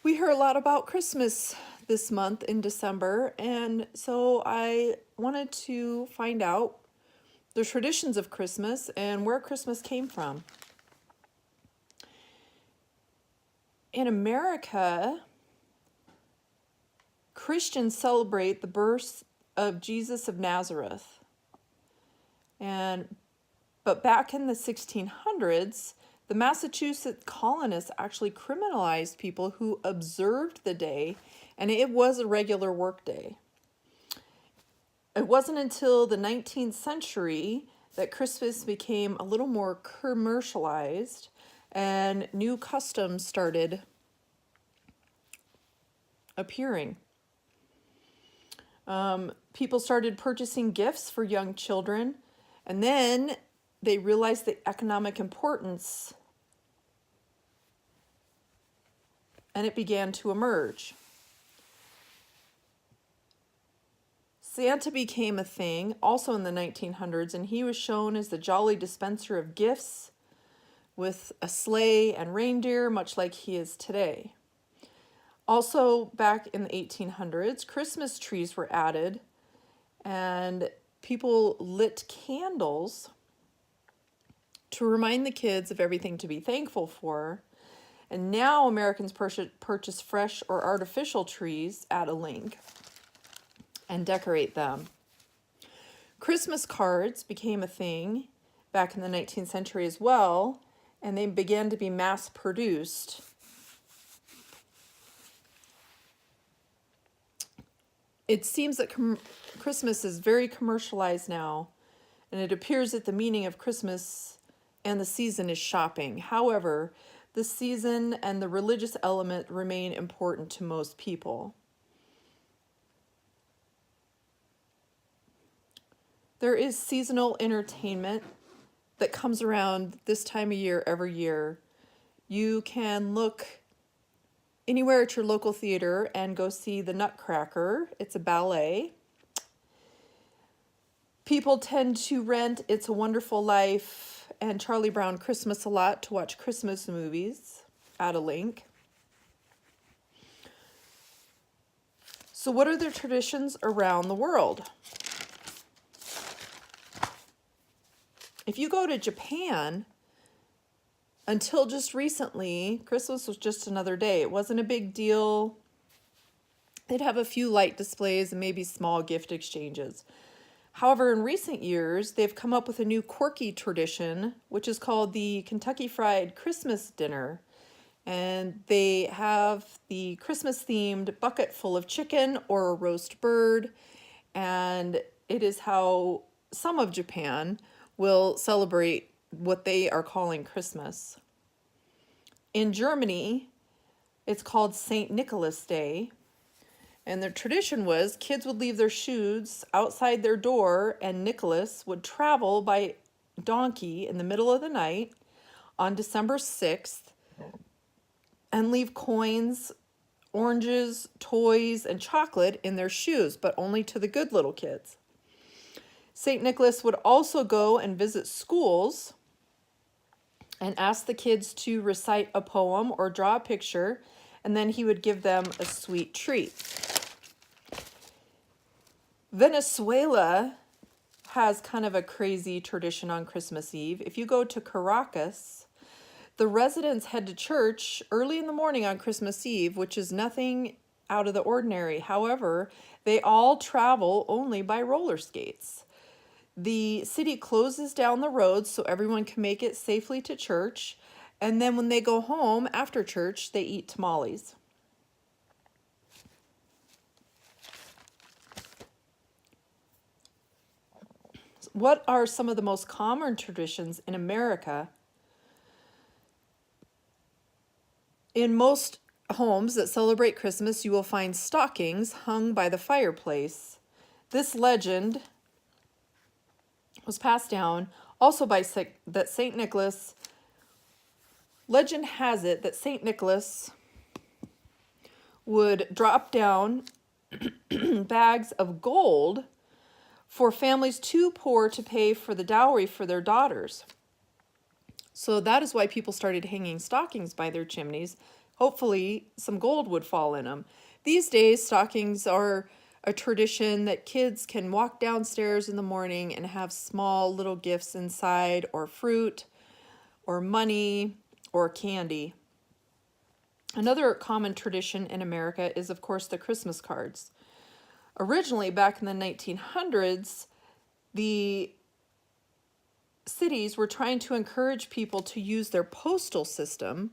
We hear a lot about Christmas this month in December, and so I wanted to find out the traditions of Christmas and where Christmas came from. In America, Christians celebrate the birth of Jesus of Nazareth. But back in the 1600s, the Massachusetts colonists actually criminalized people who observed the day, and it was a regular work day. It wasn't until the 19th century that Christmas became a little more commercialized and new customs started appearing. People started purchasing gifts for young children, and then they realized the economic importance, and it began to emerge. Santa became a thing also in the 1900s, and he was shown as the jolly dispenser of gifts with a sleigh and reindeer, much like he is today. Also, back in the 1800s, Christmas trees were added, and people lit candles to remind the kids of everything to be thankful for. And now Americans purchase fresh or artificial trees at a link and decorate them. Christmas cards became a thing back in the 19th century as well, and they began to be mass produced. It seems that Christmas is very commercialized now, and it appears that the meaning of Christmas and the season is shopping. However, the season and the religious element remain important to most people. There is seasonal entertainment that comes around this time of year every year. You can look anywhere at your local theater and go see the Nutcracker. It's a ballet. People tend to rent It's a Wonderful Life and Charlie Brown Christmas a lot to watch Christmas movies at a link. So what are the traditions around the world? If you go to Japan, until just recently, Christmas was just another day. It wasn't a big deal. They'd have a few light displays and maybe small gift exchanges. However, in recent years, they've come up with a new quirky tradition, which is called the Kentucky Fried Christmas Dinner. And they have the Christmas-themed bucket full of chicken or a roast bird. And it is how some of Japan will celebrate what they are calling Christmas. In Germany, it's called St. Nicholas Day. And the tradition was kids would leave their shoes outside their door, and Nicholas would travel by donkey in the middle of the night on December 6th and leave coins, oranges, toys, and chocolate in their shoes, but only to the good little kids. St. Nicholas would also go and visit schools and ask the kids to recite a poem or draw a picture, and then he would give them a sweet treat. Venezuela has kind of a crazy tradition on Christmas Eve. If you go to Caracas, the residents head to church early in the morning on Christmas Eve, which is nothing out of the ordinary. However, they all travel only by roller skates. The city closes down the roads so everyone can make it safely to church. And then when they go home after church, they eat tamales. What are some of the most common traditions in America? In most homes that celebrate Christmas, you will find stockings hung by the fireplace. This legend was passed down also by that St. Nicholas. Legend has it that St. Nicholas would drop down bags of gold for families too poor to pay for the dowry for their daughters. So that is why people started hanging stockings by their chimneys, hopefully some gold would fall in them. These days, stockings are a tradition that kids can walk downstairs in the morning and have small little gifts inside, or fruit, or money, or candy. Another common tradition in America is, of course, the Christmas cards. Originally, back in the 1900s, the cities were trying to encourage people to use their postal system.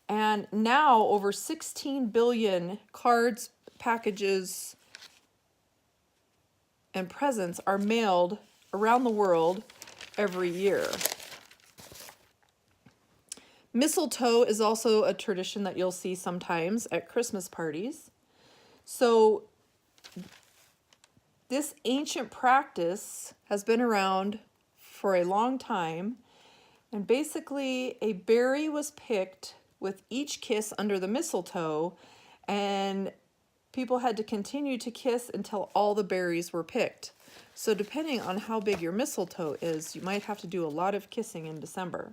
And now over 16 billion cards, packages, and presents are mailed around the world every year. Mistletoe is also a tradition that you'll see sometimes at Christmas parties. So this ancient practice has been around for a long time, and basically a berry was picked with each kiss under the mistletoe, and people had to continue to kiss until all the berries were picked. So depending on how big your mistletoe is, you might have to do a lot of kissing in December.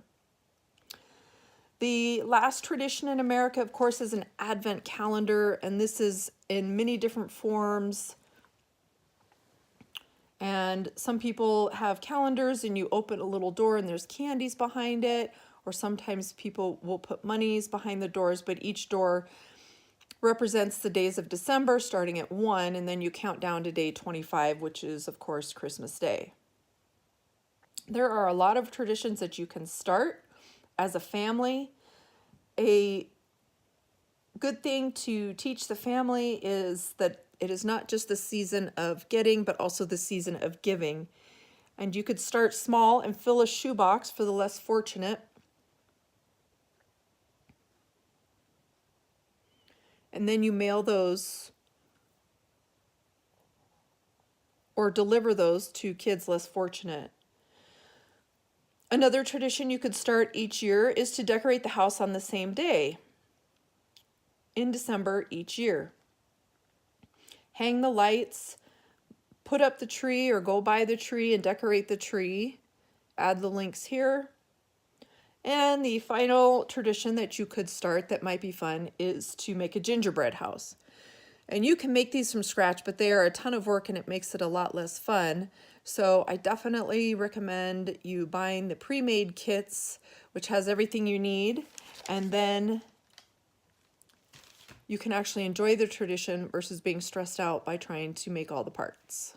The last tradition in America, of course, is an Advent calendar, and this is in many different forms. And some people have calendars and you open a little door and there's candies behind it, or sometimes people will put monies behind the doors, but each door represents the days of December starting at 1, and then you count down to day 25, which is, of course, Christmas Day. There are a lot of traditions that you can start as a family. A good thing to teach the family is that it is not just the season of getting, but also the season of giving. And you could start small and fill a shoebox for the less fortunate. And then you mail those or deliver those to kids less fortunate. Another tradition you could start each year is to decorate the house on the same day in December each year. Hang the lights, put up the tree or go by the tree and decorate the tree. Add the links here. And the final tradition that you could start that might be fun is to make a gingerbread house. And you can make these from scratch, but they are a ton of work and it makes it a lot less fun. So I definitely recommend you buying the pre-made kits, which has everything you need, and then you can actually enjoy the tradition versus being stressed out by trying to make all the parts.